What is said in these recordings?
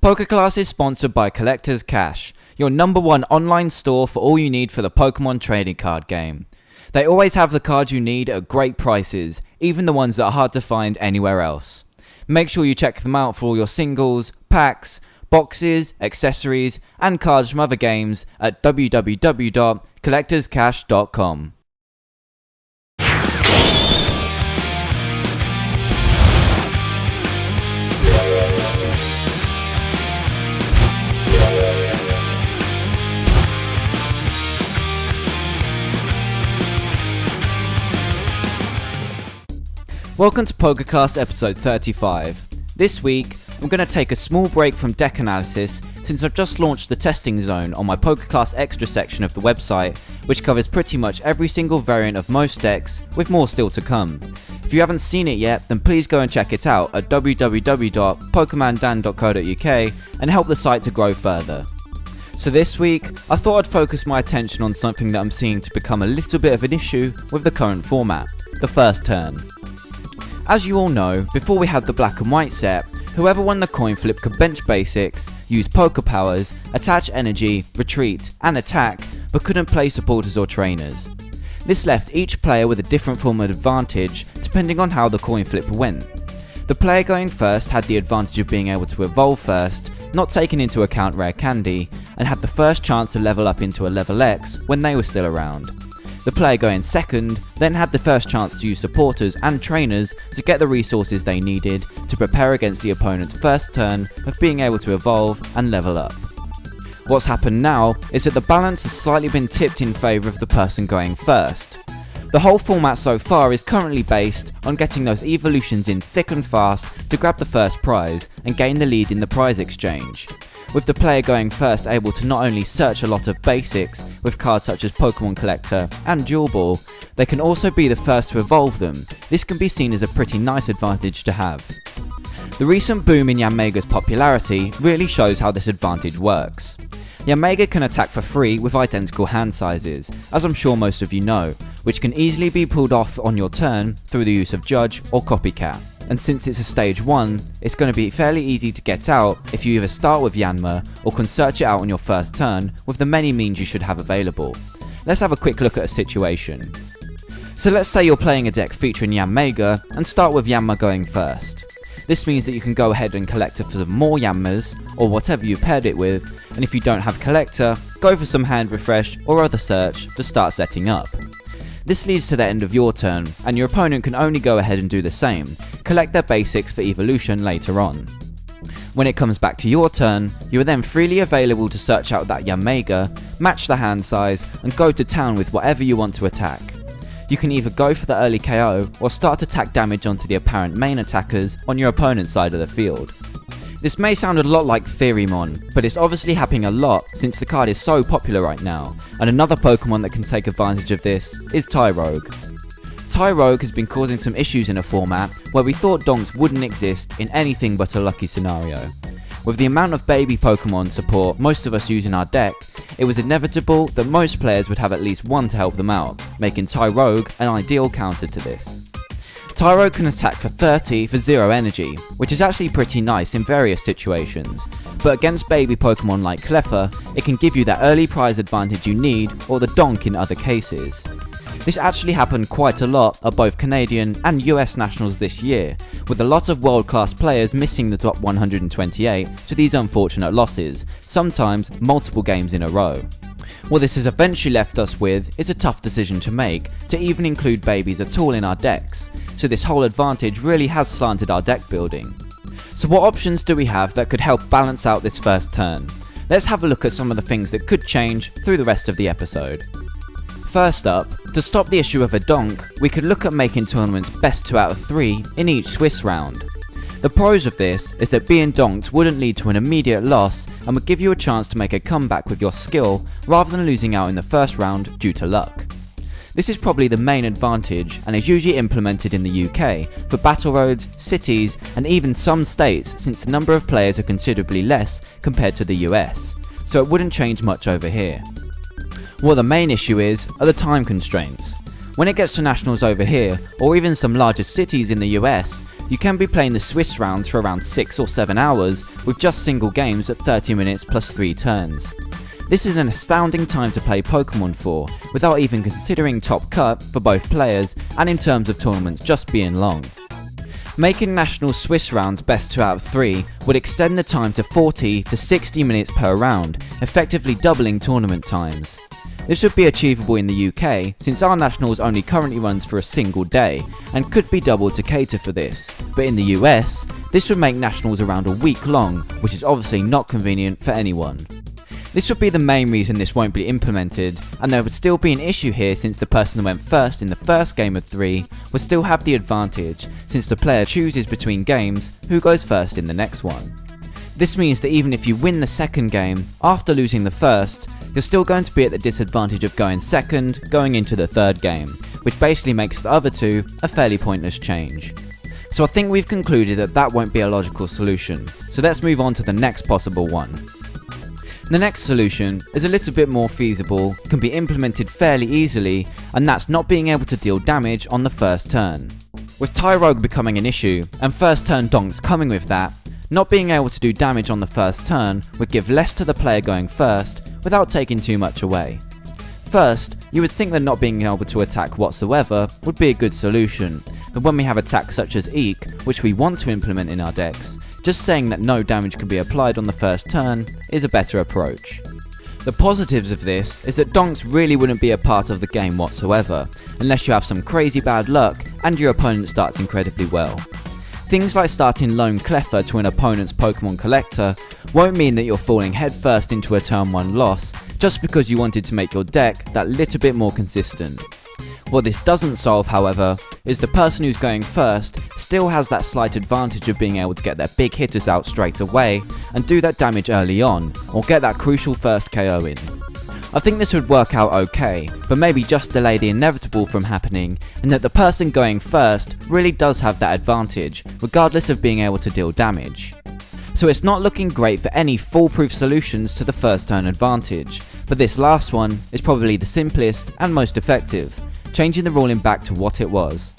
PokeClass is sponsored by Collector's Cash, your #1 online store for all you need for the Pokemon trading card game. They always have the cards you need at great prices, even the ones that are hard to find anywhere else. Make sure you check them out for all your singles, packs, boxes, accessories, and cards from other games at www.collectorscash.com. Welcome to PokeClass episode 35. This week, I'm going to take a small break from deck analysis since I've just launched the testing zone on my PokeClass Extra section of the website, which covers pretty much every single variant of most decks, with more still to come. If you haven't seen it yet, then please go and check it out at www.pokemondan.co.uk and help the site to grow further. So this week, I thought I'd focus my attention on something that I'm seeing to become a little bit of an issue with the current format, the first turn. As you all know, before we had the black and white set, whoever won the coin flip could bench basics, use poker powers, attach energy, retreat, and attack, but couldn't play supporters or trainers. This left each player with a different form of advantage depending on how the coin flip went. The player going first had the advantage of being able to evolve first, not taking into account rare candy, and had the first chance to level up into a level X when they were still around. The player going second then had the first chance to use supporters and trainers to get the resources they needed to prepare against the opponent's first turn of being able to evolve and level up. What's happened now is that the balance has slightly been tipped in favour of the person going first. The whole format so far is currently based on getting those evolutions in thick and fast to grab the first prize and gain the lead in the prize exchange. With the player going first able to not only search a lot of basics with cards such as Pokemon Collector and Dual Ball, they can also be the first to evolve them. This can be seen as a pretty nice advantage to have. The recent boom in Yanmega's popularity really shows how this advantage works. Yanmega can attack for free with identical hand sizes, as I'm sure most of you know, which can easily be pulled off on your turn through the use of Judge or Copycat. And since it's a stage 1, it's going to be fairly easy to get out if you either start with Yanma or can search it out on your first turn with the many means you should have available. Let's have a quick look at a situation. So let's say you're playing a deck featuring Yanmega and start with Yanma going first. This means that you can go ahead and collect for some more Yanmas or whatever you paired it with, and if you don't have Collector, go for some hand refresh or other search to start setting up. This leads to the end of your turn, and your opponent can only go ahead and do the same, collect their basics for evolution later on. When it comes back to your turn, you are then freely available to search out that Yanmega, match the hand size, and go to town with whatever you want to attack. You can either go for the early KO or start to tack damage onto the apparent main attackers on your opponent's side of the field. This may sound a lot like Theirymon, but it's obviously happening a lot since the card is so popular right now, and another Pokemon that can take advantage of this is Tyrogue. Tyrogue has been causing some issues in a format where we thought donks wouldn't exist in anything but a lucky scenario. With the amount of baby Pokemon support most of us use in our deck, it was inevitable that most players would have at least one to help them out, making Tyrogue an ideal counter to this. Tyrogue can attack for 30 for 0 energy, which is actually pretty nice in various situations, but against baby Pokemon like Cleffa, it can give you that early prize advantage you need, or the donk in other cases. This actually happened quite a lot at both Canadian and US Nationals this year, with a lot of world-class players missing the top 128 to these unfortunate losses, sometimes multiple games in a row. What this has eventually left us with is a tough decision to make, to even include babies at all in our decks, so this whole advantage really has slanted our deck building. So what options do we have that could help balance out this first turn? Let's have a look at some of the things that could change through the rest of the episode. First up, to stop the issue of a donk, we could look at making tournaments best 2 out of 3 in each Swiss round. The pros of this is that being donked wouldn't lead to an immediate loss and would give you a chance to make a comeback with your skill rather than losing out in the first round due to luck. This is probably the main advantage and is usually implemented in the UK for battle roads, cities and even some states, since the number of players are considerably less compared to the US, so it wouldn't change much over here. What the main issue is are the time constraints. When it gets to nationals over here, or even some larger cities in the US, you can be playing the Swiss rounds for around 6 or 7 hours with just single games at 30 minutes plus 3 turns. This is an astounding time to play Pokemon for, without even considering top cut for both players and in terms of tournaments just being long. Making national Swiss rounds best 2 out of 3 would extend the time to 40 to 60 minutes per round, effectively doubling tournament times. This would be achievable in the UK, since our nationals only currently runs for a single day, and could be doubled to cater for this. But in the US, this would make nationals around a week long, which is obviously not convenient for anyone. This would be the main reason this won't be implemented, and there would still be an issue here since the person who went first in the first game of 3 would still have the advantage, since the player chooses between games who goes first in the next one. This means that even if you win the second game, after losing the first, you're still going to be at the disadvantage of going second, going into the third game, which basically makes the other two a fairly pointless change. So I think we've concluded that that won't be a logical solution, so let's move on to the next possible one. The next solution is a little bit more feasible, can be implemented fairly easily, and that's not being able to deal damage on the first turn. With Tyrogue becoming an issue, and first turn donks coming with that, not being able to do damage on the first turn would give less to the player going first, without taking too much away. First, you would think that not being able to attack whatsoever would be a good solution, but when we have attacks such as Eek, which we want to implement in our decks, just saying that no damage can be applied on the first turn is a better approach. The positives of this is that donks really wouldn't be a part of the game whatsoever, unless you have some crazy bad luck and your opponent starts incredibly well. Things like starting Lone Cleffer to an opponent's Pokemon collector won't mean that you're falling headfirst into a turn 1 loss just because you wanted to make your deck that little bit more consistent. What this doesn't solve, however, is the person who's going first still has that slight advantage of being able to get their big hitters out straight away and do that damage early on, or get that crucial first KO in. I think this would work out okay, but maybe just delay the inevitable from happening, and that the person going first really does have that advantage, regardless of being able to deal damage. So it's not looking great for any foolproof solutions to the first turn advantage, but this last one is probably the simplest and most effective, changing the ruling back to what it was.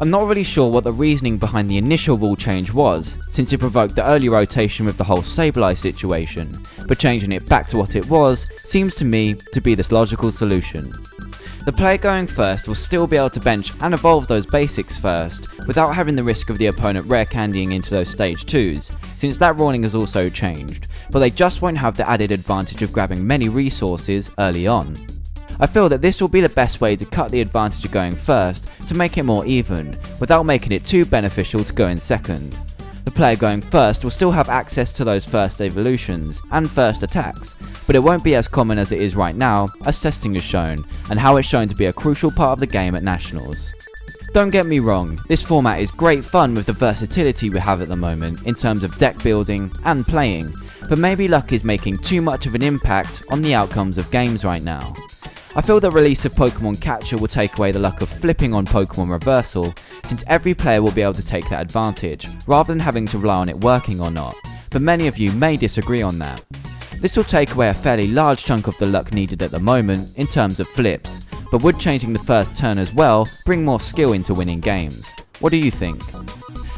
I'm not really sure what the reasoning behind the initial rule change was, since it provoked the early rotation with the whole Sableye situation, but changing it back to what it was seems to me to be this logical solution. The player going first will still be able to bench and evolve those basics first, without having the risk of the opponent rare candying into those stage 2s, since that ruling has also changed, but they just won't have the added advantage of grabbing many resources early on. I feel that this will be the best way to cut the advantage of going first to make it more even, without making it too beneficial to go in second. The player going first will still have access to those first evolutions and first attacks, but it won't be as common as it is right now, as testing has shown, and how it's shown to be a crucial part of the game at Nationals. Don't get me wrong, this format is great fun with the versatility we have at the moment in terms of deck building and playing, but maybe luck is making too much of an impact on the outcomes of games right now. I feel the release of Pokemon Catcher will take away the luck of flipping on Pokemon Reversal, since every player will be able to take that advantage, rather than having to rely on it working or not, but many of you may disagree on that. This will take away a fairly large chunk of the luck needed at the moment in terms of flips, but would changing the first turn as well bring more skill into winning games? What do you think?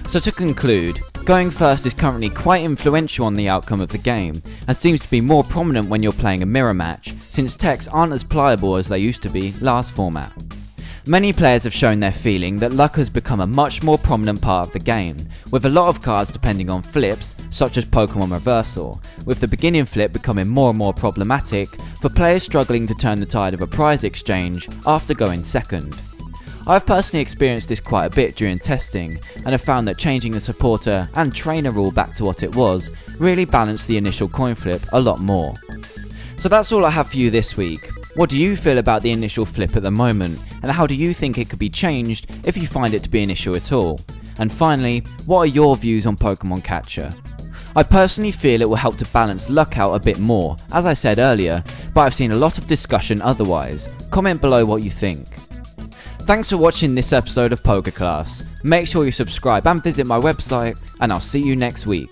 So to conclude, going first is currently quite influential on the outcome of the game, and seems to be more prominent when you're playing a mirror match, since techs aren't as pliable as they used to be last format. Many players have shown their feeling that luck has become a much more prominent part of the game, with a lot of cards depending on flips, such as Pokemon Reversal, with the beginning flip becoming more and more problematic for players struggling to turn the tide of a prize exchange after going second. I've personally experienced this quite a bit during testing, and have found that changing the supporter and trainer rule back to what it was really balanced the initial coin flip a lot more. So that's all I have for you this week. What do you feel about the initial flip at the moment, and how do you think it could be changed if you find it to be an issue at all? And finally, what are your views on Pokemon Catcher? I personally feel it will help to balance luck out a bit more, as I said earlier, but I've seen a lot of discussion otherwise. Comment below what you think. Thanks for watching this episode of PokeClass. Make sure you subscribe and visit my website, and I'll see you next week.